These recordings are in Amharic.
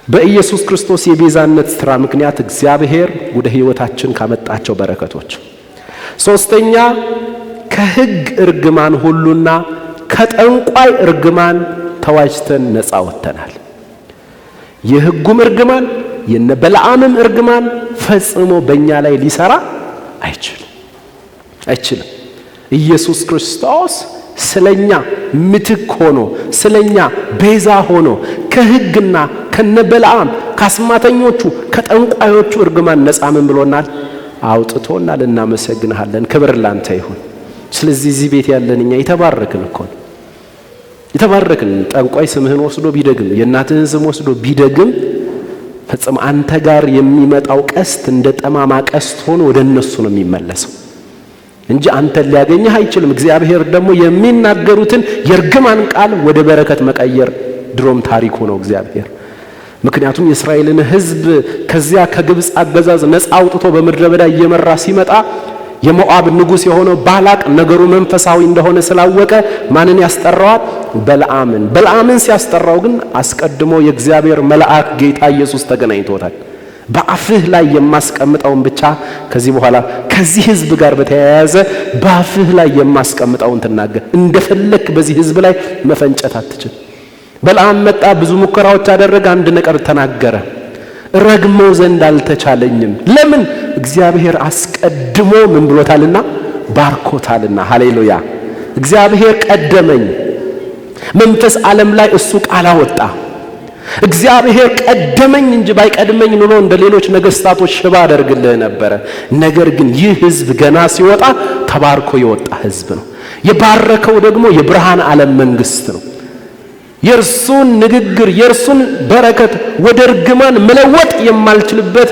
በኢየሱስ ክርስቶስ የቤዛነት ሥራ ምክንያት እግዚአብሔር ወደ ሕይወታችን ካመጣቸው በረከቶች፣ ሶስተኛ ከሕግ እርግማን ሁሉና ከጠንቋይ እርግማን ተዋጅተን ነፃ ወጥተናል። የሕጉም እርግማን የነበልዓምም እርግማን ፈጽሞ በእኛ ላይ ሊሰራ አይችልም። ኢየሱስ ክርስቶስ ስለኛ ምትክ ሆኖ ስለኛ ቤዛ ሆኖ ከሕግና ከነበልዓም ከአስማተኞቹ ከጠንቋዮቹ እርግማን ነፃ ምን ብሎናል? አውጥቶናል። እናመሰግንሃለን። ክብር ላንተ ይሁን። ስለዚህ እዚህ ቤት ያለን እኛ የተባረክን እኮ ነው። የተባረክን። ጠንቋይ ስምህን ወስዶ ቢደግም የእናትህን ስም ወስዶ ቢደግም ፈጽሞ አንተ ጋር የሚመጣው ቀስት እንደ ጠማማ ቀስት ሆኖ ወደ እነሱ ነው የሚመለሰው እንጂ አንተን ሊያገኝህ አይችልም። እግዚአብሔር ደግሞ የሚናገሩትን የእርግማን ቃል ወደ በረከት መቀየር ድሮም ታሪኩ ነው እግዚአብሔር። ምክንያቱም የእስራኤልን ሕዝብ ከዚያ ከግብፅ አገዛዝ ነፃ አውጥቶ በምድረ በዳ እየመራ ሲመጣ የሞዓብ ንጉሥ የሆነው ባላቅ ነገሩ መንፈሳዊ እንደሆነ ስላወቀ ማንን ያስጠራዋል? በልዓምን ሲያስጠራው ግን አስቀድሞ የእግዚአብሔር መልአክ ጌታ ኢየሱስ ተገናኝቶታል። በአፍህ ላይ የማስቀምጠውን ብቻ ከዚህ በኋላ ከዚህ ሕዝብ ጋር በተያያዘ በአፍህ ላይ የማስቀምጠውን ትናገር፣ እንደፈለክ በዚህ ሕዝብ ላይ መፈንጨት አትችል። በልዓም መጣ፣ ብዙ ሙከራዎች አደረገ፣ አንድ ነገር ተናገረ። ረግመው ዘንድ አልተቻለኝም። ለምን? እግዚአብሔር አስቀድሞ ምን ብሎታልና? ባርኮታልና። ሃሌሉያ! እግዚአብሔር ቀደመኝ። መንፈስ ዓለም ላይ እሱ ቃል አወጣ። እግዚአብሔር ቀደመኝ እንጂ ባይቀድመኝ ኑሮ እንደ ሌሎች ነገስታቶች ሽባ አደርግልህ ነበረ። ነገር ግን ይህ ሕዝብ ገና ሲወጣ ተባርኮ የወጣ ሕዝብ ነው። የባረከው ደግሞ የብርሃን ዓለም መንግስት ነው። የእርሱን ንግግር የእርሱን በረከት ወደ እርግማን መለወጥ የማልችልበት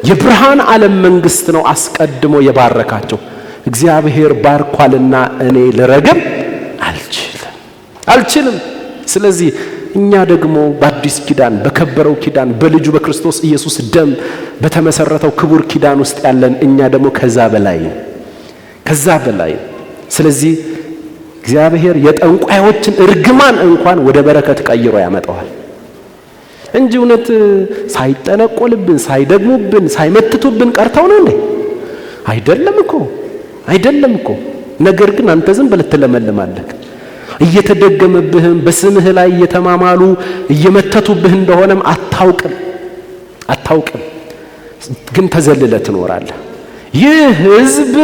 የብርሃን ዓለም መንግስት ነው አስቀድሞ የባረካቸው። እግዚአብሔር ባርኳልና እኔ ልረግም አልችልም። ስለዚህ እኛ ደግሞ በአዲስ ኪዳን በከበረው ኪዳን በልጁ በክርስቶስ ኢየሱስ ደም በተመሰረተው ክቡር ኪዳን ውስጥ ያለን እኛ ደግሞ ከዛ በላይ ስለዚህ እግዚአብሔር የጠንቋዮችን እርግማን እንኳን ወደ በረከት ቀይሮ ያመጣዋል እንጂ እውነት ሳይጠነቆልብን ሳይደግሙብን ሳይመትቱብን ቀርተው ነው እንዴ? አይደለም እኮ። ነገር ግን አንተ ዝም ብለህ ትለመልማለህ። እየተደገመብህም በስምህ ላይ እየተማማሉ እየመተቱብህ እንደሆነም አታውቅም። ግን ተዘልለህ ትኖራለህ። ይህ ሕዝብ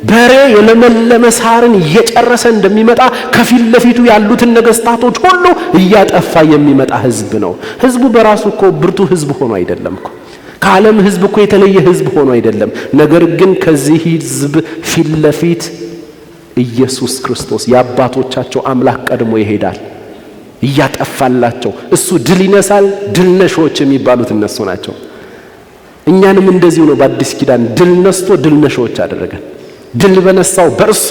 በሬ የለመለመ ሳርን እየጨረሰ እንደሚመጣ ከፊት ለፊቱ ያሉትን ነገስታቶች ሁሉ እያጠፋ የሚመጣ ሕዝብ ነው። ሕዝቡ በራሱ እኮ ብርቱ ሕዝብ ሆኖ አይደለም እኮ። ከዓለም ሕዝብ እኮ የተለየ ሕዝብ ሆኖ አይደለም። ነገር ግን ከዚህ ሕዝብ ፊት ለፊት ኢየሱስ ክርስቶስ የአባቶቻቸው አምላክ ቀድሞ ይሄዳል እያጠፋላቸው። እሱ ድል ይነሳል። ድል ነሾች የሚባሉት እነሱ ናቸው። እኛንም እንደዚሁ ነው በአዲስ ኪዳን ድል ነስቶ ድል ነሾች አደረገን። ድል በነሳው በእርሱ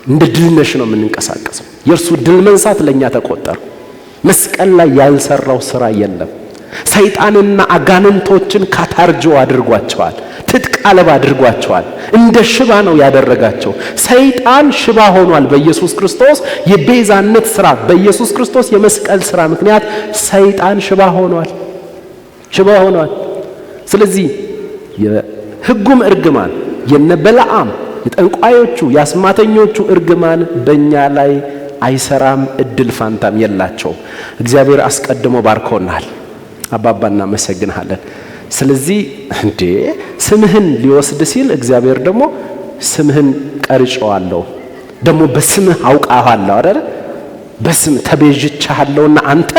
እንደ ድል ነሽ ነው የምንንቀሳቀሰው። የእርሱ ድል መንሳት ለእኛ ተቆጠረ። መስቀል ላይ ያልሰራው ስራ የለም። ሰይጣንና አጋንንቶችን ካታርጆ አድርጓቸዋል። ትጥቅ አልባ አድርጓቸዋል። እንደ ሽባ ነው ያደረጋቸው። ሰይጣን ሽባ ሆኗል በኢየሱስ ክርስቶስ የቤዛነት ስራ፣ በኢየሱስ ክርስቶስ የመስቀል ስራ ምክንያት ሰይጣን ሽባ ሆኗል። ስለዚህ የሕጉም እርግማን የነበልዓም የጠንቋዮቹ የአስማተኞቹ እርግማን በእኛ ላይ አይሰራም። እድል ፋንታም የላቸው። እግዚአብሔር አስቀድሞ ባርኮናል። አባባ እናመሰግንሃለን። ስለዚህ ስምህን ሊወስድ ሲል እግዚአብሔር ደግሞ ስምህን ቀርጬዋለሁ፣ ደግሞ በስምህ አውቃለሁ አይደል? በስምህ ተቤዥቻለሁና አንተ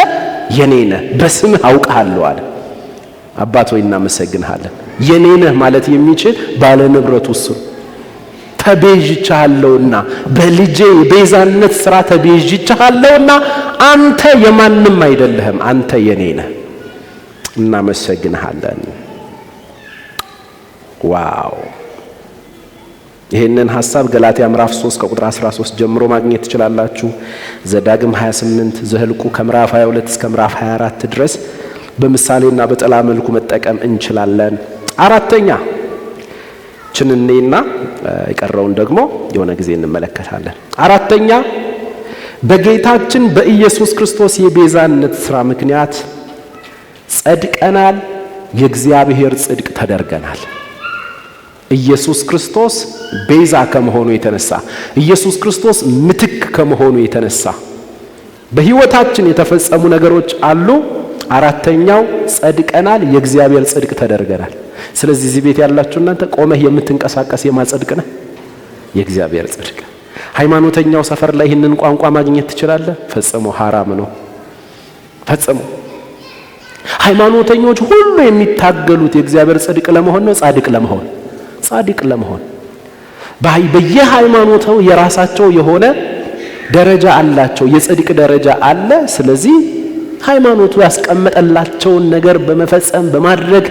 የኔ ነህ፣ በስምህ አውቃለሁ አለ። አባት ሆይ እናመሰግንሃለን። የኔ ነህ ማለት የሚችል ባለ ንብረቱ እሱ ተቤዥቻለሁና በልጄ ቤዛነት ሥራ ተቤዥቻለሁና አንተ የማንም አይደለህም፣ አንተ የኔ ነህ። እናመሰግንሃለን። ዋው! ይሄንን ሐሳብ ገላትያ ምዕራፍ 3 ከቁጥር 13 ጀምሮ ማግኘት ትችላላችሁ። ዘዳግም 28፣ ዘኍልቍ ከምዕራፍ 22 እስከ ምዕራፍ 24 ድረስ በምሳሌና በጥላ መልኩ መጠቀም እንችላለን። አራተኛ ችንኔና የቀረውን ደግሞ የሆነ ጊዜ እንመለከታለን። አራተኛ በጌታችን በኢየሱስ ክርስቶስ የቤዛነት ሥራ ምክንያት ጸድቀናል፣ የእግዚአብሔር ጽድቅ ተደርገናል። ኢየሱስ ክርስቶስ ቤዛ ከመሆኑ የተነሳ ኢየሱስ ክርስቶስ ምትክ ከመሆኑ የተነሳ በሕይወታችን የተፈጸሙ ነገሮች አሉ። አራተኛው ጸድቀናል፣ የእግዚአብሔር ጽድቅ ተደርገናል። ስለዚህ እዚህ ቤት ያላችሁ እናንተ ቆመህ የምትንቀሳቀስ የማጸድቅ ነህ? የእግዚአብሔር ጽድቅ። ሃይማኖተኛው ሰፈር ላይ ይህንን ቋንቋ ማግኘት ትችላለህ? ፈጽሞ ሐራም ነው። ፈጽሞ ሃይማኖተኞች ሁሉ የሚታገሉት የእግዚአብሔር ጽድቅ ለመሆን ነው። ጻድቅ ለመሆን በየሃይማኖታው የራሳቸው የሆነ ደረጃ አላቸው፣ የጽድቅ ደረጃ አለ። ስለዚህ ሃይማኖቱ ያስቀመጠላቸውን ነገር በመፈጸም በማድረግ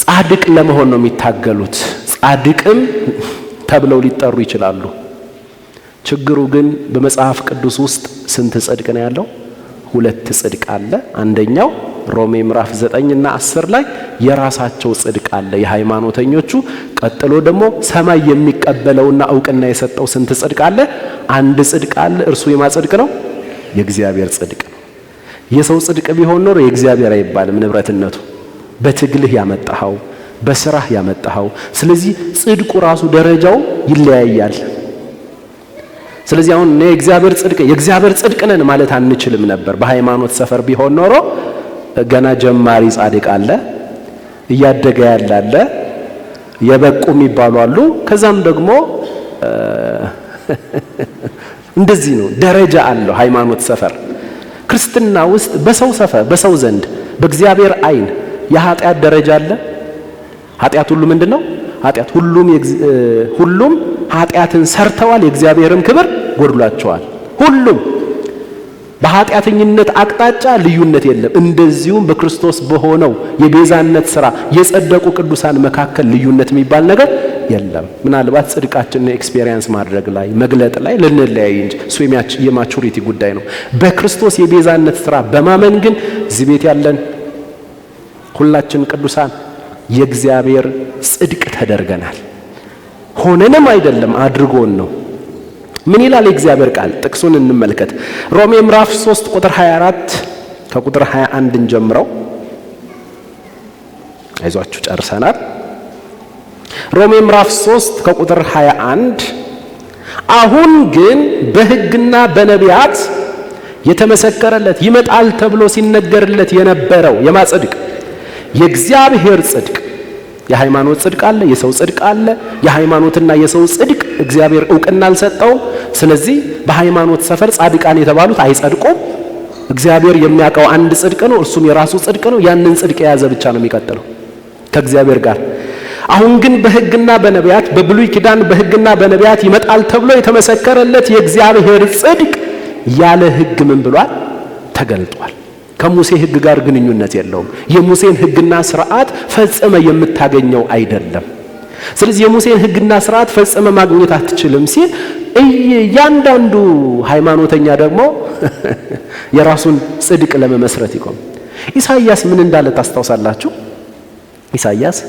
ጻድቅ ለመሆን ነው የሚታገሉት። ጻድቅም ተብለው ሊጠሩ ይችላሉ። ችግሩ ግን በመጽሐፍ ቅዱስ ውስጥ ስንት ጽድቅ ነው ያለው? 2 ጽድቅ አለ። አንደኛው ሮሜ ምዕራፍ 9 እና 10 ላይ የራሳቸው ጽድቅ አለ የሃይማኖተኞቹ። ቀጥሎ ደግሞ ሰማይ የሚቀበለውና እውቅና የሰጠው ስንት ጽድቅ አለ? 1 ጽድቅ አለ። እርሱ የማጽድቅ ነው? የእግዚአብሔር ጽድቅ ነው። የሰው ጽድቅ ቢሆን ኖሮ የእግዚአብሔር አይባልም ንብረትነቱ። በትግልህ ያመጣኸው፣ በስራህ ያመጣኸው። ስለዚህ ጽድቁ ራሱ ደረጃው ይለያያል። ስለዚህ አሁን የእግዚአብሔር ጽድቅ ነን ማለት አንችልም ነበር። በሃይማኖት ሰፈር ቢሆን ኖሮ ገና ጀማሪ ጻድቅ አለ፣ እያደገ ያለ፣ የበቁ የሚባሉ አሉ። ከዛም ደግሞ እንደዚህ ነው፣ ደረጃ አለው ሃይማኖት ሰፈር። ክርስትና ውስጥ በሰው ሰፈር፣ በሰው ዘንድ፣ በእግዚአብሔር አይን የኃጢአት ደረጃ አለ። ኃጢአት ሁሉ ምንድነው? ኃጢአት ሁሉም ኃጢአትን ሰርተዋል፣ የእግዚአብሔርም ክብር ጎድሏቸዋል። ሁሉም በኃጢአተኝነት አቅጣጫ ልዩነት የለም። እንደዚሁም በክርስቶስ በሆነው የቤዛነት ሥራ የጸደቁ ቅዱሳን መካከል ልዩነት የሚባል ነገር የለም። ምናልባት ጽድቃችንን ኤክስፔሪየንስ ማድረግ ላይ መግለጥ ላይ ልንለያይ እንጂ እሱ የማቹሪቲ ጉዳይ ነው። በክርስቶስ የቤዛነት ሥራ በማመን ግን እዚህ ቤት ያለን ሁላችን ቅዱሳን የእግዚአብሔር ጽድቅ ተደርገናል። ሆነንም አይደለም አድርጎን ነው። ምን ይላል የእግዚአብሔር ቃል? ጥቅሱን እንመልከት። ሮሜ ምዕራፍ 3 ቁጥር 24 ከቁጥር 21 እንጀምረው። አይዟችሁ ጨርሰናል። ሮሜ ምዕራፍ 3 ከቁጥር 21 አሁን ግን በሕግና በነቢያት የተመሰከረለት ይመጣል ተብሎ ሲነገርለት የነበረው የማጽድቅ የእግዚአብሔር ጽድቅ፣ የሃይማኖት ጽድቅ አለ፣ የሰው ጽድቅ አለ። የሃይማኖትና የሰው ጽድቅ እግዚአብሔር እውቅና አልሰጠውም። ስለዚህ በሃይማኖት ሰፈር ጻድቃን የተባሉት አይጸድቁም። እግዚአብሔር የሚያውቀው አንድ ጽድቅ ነው፣ እርሱም የራሱ ጽድቅ ነው። ያንን ጽድቅ የያዘ ብቻ ነው የሚቀጥለው ከእግዚአብሔር ጋር። አሁን ግን በሕግና በነቢያት በብሉይ ኪዳን በሕግና በነቢያት ይመጣል ተብሎ የተመሰከረለት የእግዚአብሔር ጽድቅ ያለ ሕግ ምን ብሏል? ተገልጧል። ከሙሴ ሕግ ጋር ግንኙነት የለውም። የሙሴን ሕግና ስርዓት ፈጽመ የምታገኘው አይደለም። ስለዚህ የሙሴን ሕግና ስርዓት ፈጽመ ማግኘት አትችልም ሲል እያንዳንዱ ሃይማኖተኛ ደግሞ የራሱን ጽድቅ ለመመስረት ይቆም። ኢሳይያስ ምን እንዳለ ታስታውሳላችሁ? ኢሳይያስ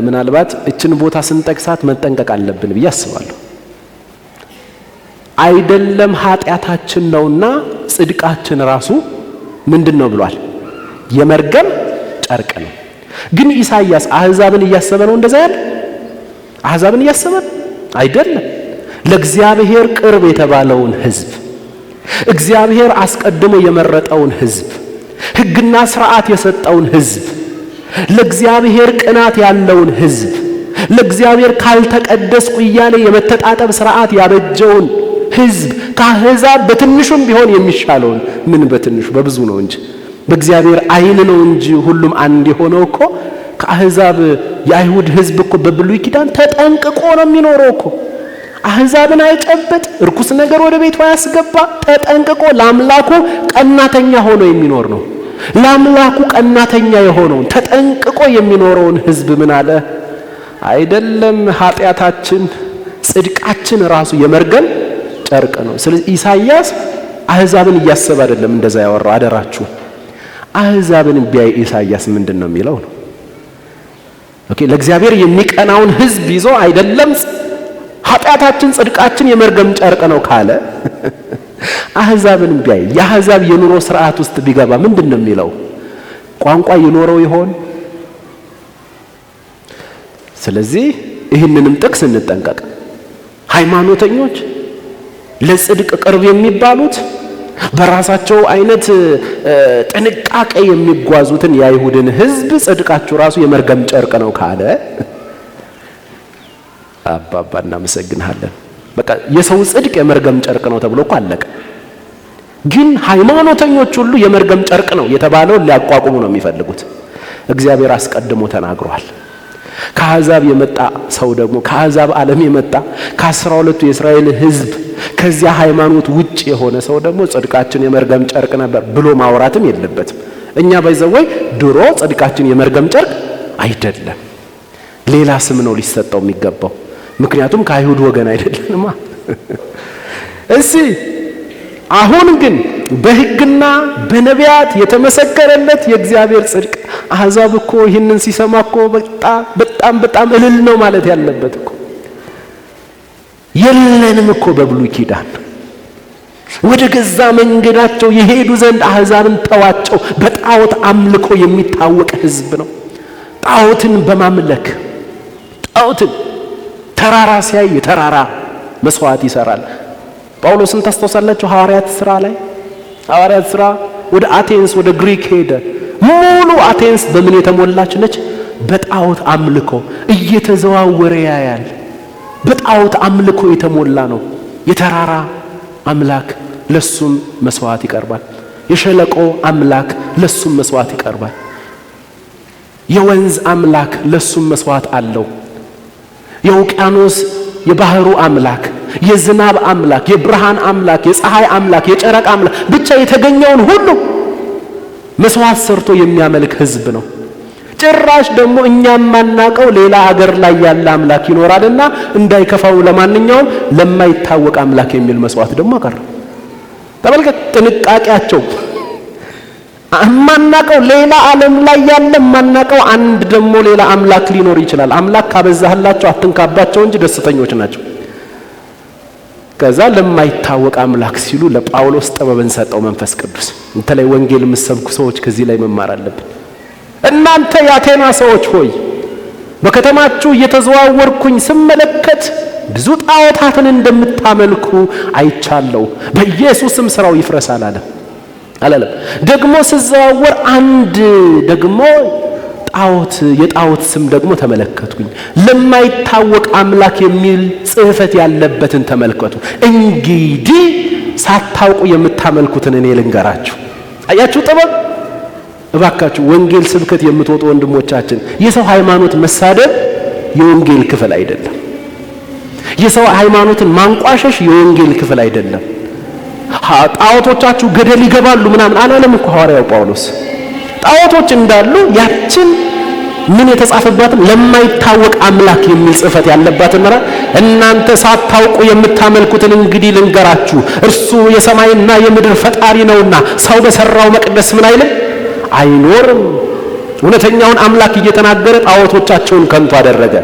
ምናልባት እችን ቦታ ስንጠቅሳት መጠንቀቅ አለብን ብዬ አስባለሁ። አይደለም ኃጢአታችን ነውና ጽድቃችን ራሱ ምንድነው ብሏል? የመርገም ጨርቅ ነው። ግን ኢሳይያስ አህዛብን እያሰበ ነው እንደዛ ያለ? አህዛብን እያሰበ አይደለም። ለእግዚአብሔር ቅርብ የተባለውን ሕዝብ፣ እግዚአብሔር አስቀድሞ የመረጠውን ሕዝብ፣ ሕግና ስርዓት የሰጠውን ሕዝብ፣ ለእግዚአብሔር ቅናት ያለውን ሕዝብ፣ ለእግዚአብሔር ካልተቀደስኩ እያለ የመተጣጠብ ስርዓት ያበጀውን ሕዝብ ከአህዛብ በትንሹም ቢሆን የሚሻለውን ምን በትንሹ በብዙ ነው እንጂ በእግዚአብሔር አይን ነው እንጂ ሁሉም አንድ የሆነው እኮ ከአህዛብ የአይሁድ ሕዝብ እኮ በብሉይ ኪዳን ተጠንቅቆ ነው የሚኖረው እኮ። አህዛብን አይጨብጥ፣ እርኩስ ነገር ወደ ቤቱ አያስገባ፣ ተጠንቅቆ ለአምላኩ ቀናተኛ ሆኖ የሚኖር ነው። ለአምላኩ ቀናተኛ የሆነውን ተጠንቅቆ የሚኖረውን ሕዝብ ምን አለ? አይደለም ኃጢአታችን ጽድቃችን ራሱ የመርገም ጨርቅ ነው። ስለዚህ ኢሳይያስ አህዛብን እያሰበ አይደለም እንደዛ ያወራው። አደራችሁ አህዛብን ቢያይ ኢሳይያስ ምንድነው የሚለው ነው? ኦኬ ለእግዚአብሔር የሚቀናውን ሕዝብ ይዞ አይደለም ኃጢአታችን ጽድቃችን የመርገም ጨርቅ ነው ካለ አህዛብን ቢያይ የአህዛብ የኑሮ ስርዓት ውስጥ ቢገባ ምንድነው የሚለው? ቋንቋ ይኖረው ይሆን? ስለዚህ ይህንንም ጥቅስ እንጠንቀቅ። ሃይማኖተኞች ለጽድቅ ቅርብ የሚባሉት በራሳቸው አይነት ጥንቃቄ የሚጓዙትን የአይሁድን ሕዝብ ጽድቃችሁ ራሱ የመርገም ጨርቅ ነው ካለ አባባ እናመሰግናለን። በቃ የሰው ጽድቅ የመርገም ጨርቅ ነው ተብሎ እኮ አለቀ። ግን ሃይማኖተኞች ሁሉ የመርገም ጨርቅ ነው የተባለውን ሊያቋቁሙ ነው የሚፈልጉት። እግዚአብሔር አስቀድሞ ተናግሯል። ከአሕዛብ የመጣ ሰው ደግሞ ከአሕዛብ ዓለም የመጣ ከ12ቱ የእስራኤል ሕዝብ ከዚያ ሃይማኖት ውጭ የሆነ ሰው ደግሞ ጽድቃችን የመርገም ጨርቅ ነበር ብሎ ማውራትም የለበትም። እኛ ባይዘወይ ድሮ ጽድቃችን የመርገም ጨርቅ አይደለም፣ ሌላ ስም ነው ሊሰጠው የሚገባው። ምክንያቱም ከአይሁድ ወገን አይደለንማ። እሺ አሁን ግን በሕግና በነቢያት የተመሰከረለት የእግዚአብሔር ጽድቅ አሕዛብ እኮ ይህንን ሲሰማ እኮ በጣም እልል ነው ማለት ያለበት እኮ። የለንም እኮ በብሉይ ኪዳን ወደ ገዛ መንገዳቸው የሄዱ ዘንድ አሕዛብን ተዋቸው። በጣዖት አምልኮ የሚታወቅ ሕዝብ ነው። ጣዖትን በማምለክ ጣዖትን ተራራ ሲያይ የተራራ መስዋዕት ይሰራል። ጳውሎስን ታስታውሳላችሁ? ሐዋርያት ሥራ ወደ አቴንስ ወደ ግሪክ ሄደ። ሙሉ አቴንስ በምን የተሞላች ነች? በጣዖት አምልኮ እየተዘዋወረ ያያል። በጣዖት አምልኮ የተሞላ ነው። የተራራ አምላክ ለሱም መስዋዕት ይቀርባል። የሸለቆ አምላክ ለሱም መስዋዕት ይቀርባል። የወንዝ አምላክ ለሱም መስዋዕት አለው። የውቅያኖስ የባህሩ አምላክ፣ የዝናብ አምላክ፣ የብርሃን አምላክ፣ የፀሐይ አምላክ፣ የጨረቃ አምላክ ብቻ የተገኘውን ሁሉ መስዋዕት ሰርቶ የሚያመልክ ሕዝብ ነው። ጭራሽ ደግሞ እኛም ማናቀው ሌላ አገር ላይ ያለ አምላክ ይኖራልና እንዳይከፋው ለማንኛውም ለማይታወቅ አምላክ የሚል መስዋዕት ደግሞ አቀረበ። ተመልከት ጥንቃቄያቸው። ማናቀው ሌላ ዓለም ላይ ያለ ማናቀው አንድ ደግሞ ሌላ አምላክ ሊኖር ይችላል። አምላክ ካበዛህላቸው አትንካባቸው እንጂ ደስተኞች ናቸው። ከዛ ለማይታወቅ አምላክ ሲሉ ለጳውሎስ ጥበብን ሰጠው መንፈስ ቅዱስ። በተለይ ወንጌል የምትሰብኩ ሰዎች ከዚህ ላይ መማር አለብን። እናንተ የአቴና ሰዎች ሆይ በከተማችሁ እየተዘዋወርኩኝ ስመለከት ብዙ ጣዖታትን እንደምታመልኩ አይቻለሁ። በኢየሱስም ስራው ይፍረሳል አላለም። ደግሞ ስዘዋወር አንድ ደግሞ የጣዖት ስም ደግሞ ተመለከትኩኝ። ለማይታወቅ አምላክ የሚል ጽሕፈት ያለበትን ተመልከቱ። እንግዲህ ሳታውቁ የምታመልኩትን እኔ ልንገራችሁ። አያችሁ ጥበብ። እባካችሁ ወንጌል ስብከት የምትወጡ ወንድሞቻችን፣ የሰው ሃይማኖት መሳደብ የወንጌል ክፍል አይደለም። የሰው ሃይማኖትን ማንቋሸሽ የወንጌል ክፍል አይደለም። ጣዖቶቻችሁ ገደል ይገባሉ ምናምን አላለም እኮ ሐዋርያው ጳውሎስ። ጣዖቶች እንዳሉ ያችን ምን የተጻፈባትን ለማይታወቅ አምላክ የሚል ጽሕፈት ያለባትን እናንተ ሳታውቁ የምታመልኩትን እንግዲህ ልንገራችሁ፣ እርሱ የሰማይና የምድር ፈጣሪ ነውና ሰው በሰራው መቅደስ ምን አይልም አይኖርም። እውነተኛውን አምላክ እየተናገረ ጣዖቶቻቸውን ከንቱ አደረገ።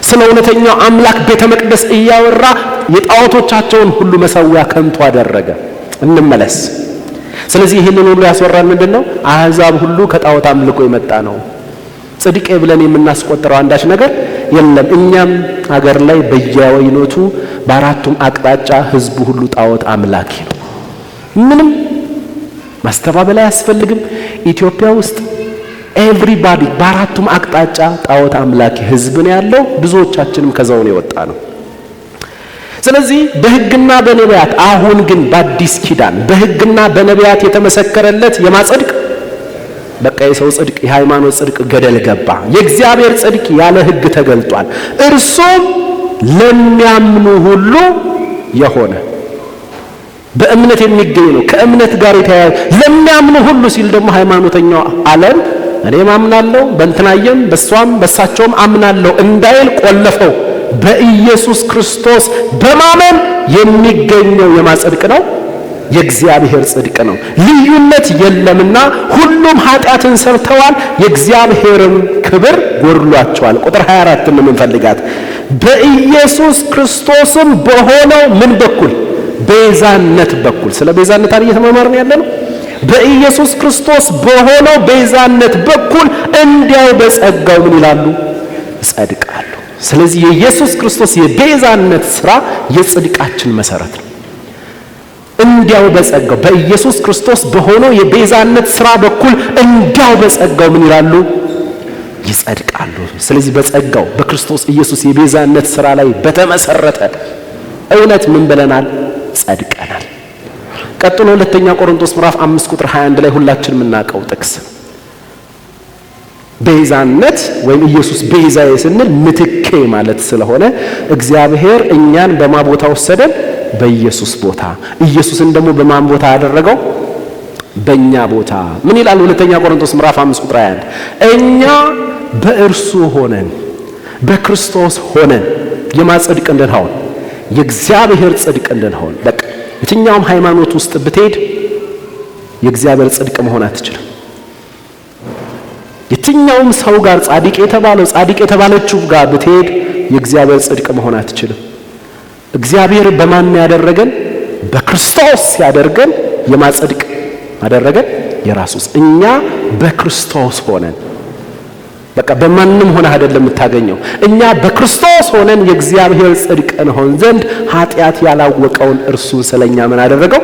ስለ እውነተኛው አምላክ ቤተ መቅደስ እያወራ የጣዖቶቻቸውን ሁሉ መሠዊያ ከንቱ አደረገ። እንመለስ። ስለዚህ ይህንን ሁሉ ያስወራን ምንድነው? አሕዛብ ሁሉ ከጣዖት አምልኮ የመጣ ነው። ጽድቄ ብለን የምናስቆጥረው አንዳች ነገር የለም። እኛም አገር ላይ በየወይኖቱ በአራቱም አቅጣጫ ሕዝቡ ሁሉ ጣዖት አምላኪ ነው። ምንም ማስተባበል አያስፈልግም። ኢትዮጵያ ውስጥ ኤቭሪባዲ በአራቱም አቅጣጫ ጣዖት አምላኪ ሕዝብ ነው ያለው። ብዙዎቻችንም ከዛው ነው የወጣ ነው። ስለዚህ በሕግና በነቢያት አሁን ግን በአዲስ ኪዳን በሕግና በነቢያት የተመሰከረለት የማጽድቅ በቃ የሰው ጽድቅ የሃይማኖት ጽድቅ ገደል ገባ። የእግዚአብሔር ጽድቅ ያለ ሕግ ተገልጧል። እርሱም ለሚያምኑ ሁሉ የሆነ በእምነት የሚገኝ ነው። ከእምነት ጋር የተያያዘ ለሚያምኑ ሁሉ ሲል ደግሞ ሃይማኖተኛው ዓለም እኔም አምናለሁ በእንትናየም በሷም በሳቸውም አምናለሁ እንዳይል ቆለፈው። በኢየሱስ ክርስቶስ በማመን የሚገኘው የማጽድቅ ነው፣ የእግዚአብሔር ጽድቅ ነው። ልዩነት የለምና ሁሉም ኃጢአትን ሰርተዋል፣ የእግዚአብሔርም ክብር ጎድሏቸዋል። ቁጥር 24 ነው የምንፈልጋት። በኢየሱስ ክርስቶስም በሆነው ምን በኩል ቤዛነት በኩል። ስለ ቤዛነት እየተማማርን ያለነው በኢየሱስ ክርስቶስ በሆነው ቤዛነት በኩል እንዲያው በጸጋው ምን ይላሉ? ጸድቃሉ። ስለዚህ የኢየሱስ ክርስቶስ የቤዛነት ሥራ የጽድቃችን መሰረት ነው። እንዲያው በጸጋው በኢየሱስ ክርስቶስ በሆነው የቤዛነት ሥራ በኩል እንዲያው በጸጋው ምን ይላሉ? ይጸድቃሉ። ስለዚህ በጸጋው በክርስቶስ ኢየሱስ የቤዛነት ሥራ ላይ በተመሰረተ እውነት ምን ብለናል? ጸድቀናል። ቀጥሎ ሁለተኛ ቆሮንቶስ ምዕራፍ 5 ቁጥር 21 ላይ ሁላችንም የምናውቀው ጥቅስ ቤዛነት ወይም ኢየሱስ ቤዛዬ ስንል ምትኬ ማለት ስለሆነ እግዚአብሔር እኛን በማን ቦታ ወሰደን? በኢየሱስ ቦታ። ኢየሱስን ደግሞ በማን ቦታ ያደረገው? በእኛ ቦታ። ምን ይላል ሁለተኛ ቆሮንቶስ ምዕራፍ 5 ቁጥር 21? እኛ በእርሱ ሆነን በክርስቶስ ሆነን የማጽድቅ እንድንሆን የእግዚአብሔር ጽድቅ እንድንሆን። በቃ የትኛውም ሃይማኖት ውስጥ ብትሄድ የእግዚአብሔር ጽድቅ መሆን አትችልም። የትኛውም ሰው ጋር ጻድቅ የተባለችው ጋር ብትሄድ የእግዚአብሔር ጽድቅ መሆን አትችልም። እግዚአብሔር በማን ያደረገን? በክርስቶስ ሲያደርገን የማጽድቅ አደረገን የራሱስ። እኛ በክርስቶስ ሆነን በቃ በማንም ሆነ አይደለም የምታገኘው። እኛ በክርስቶስ ሆነን የእግዚአብሔር ጽድቅ እንሆን ዘንድ ኃጢአት ያላወቀውን እርሱን ስለኛ ምን አደረገው?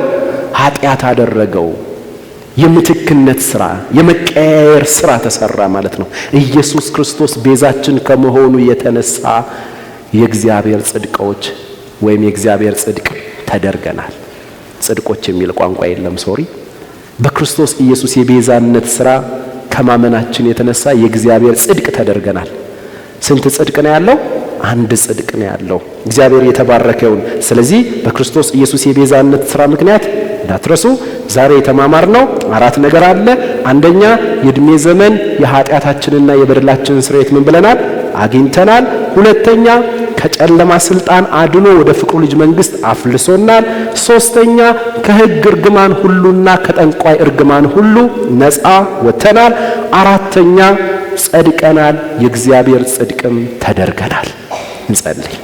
ኃጢአት አደረገው። የምትክነት ሥራ የመቀያየር ሥራ ተሰራ ማለት ነው። ኢየሱስ ክርስቶስ ቤዛችን ከመሆኑ የተነሳ የእግዚአብሔር ጽድቆች ወይም የእግዚአብሔር ጽድቅ ተደርገናል። ጽድቆች የሚል ቋንቋ የለም፣ ሶሪ። በክርስቶስ ኢየሱስ የቤዛነት ሥራ ከማመናችን የተነሳ የእግዚአብሔር ጽድቅ ተደርገናል። ስንት ጽድቅ ነው ያለው? አንድ ጽድቅ ነው ያለው። እግዚአብሔር የተባረከውን። ስለዚህ በክርስቶስ ኢየሱስ የቤዛነት ሥራ ምክንያት እንዳትረሱ ዛሬ የተማማርነው 4 ነገር አለ። አንደኛ የእድሜ ዘመን የኃጢአታችንና የበደላችንን ስርየት ምን ብለናል? አግኝተናል። ሁለተኛ ከጨለማ ስልጣን አድኖ ወደ ፍቅሩ ልጅ መንግስት አፍልሶናል። ሶስተኛ ከሕግ እርግማን ሁሉና ከጠንቋይ እርግማን ሁሉ ነፃ ወጥተናል። አራተኛ ጸድቀናል፣ የእግዚአብሔር ጽድቅም ተደርገናል። እንጸልይ።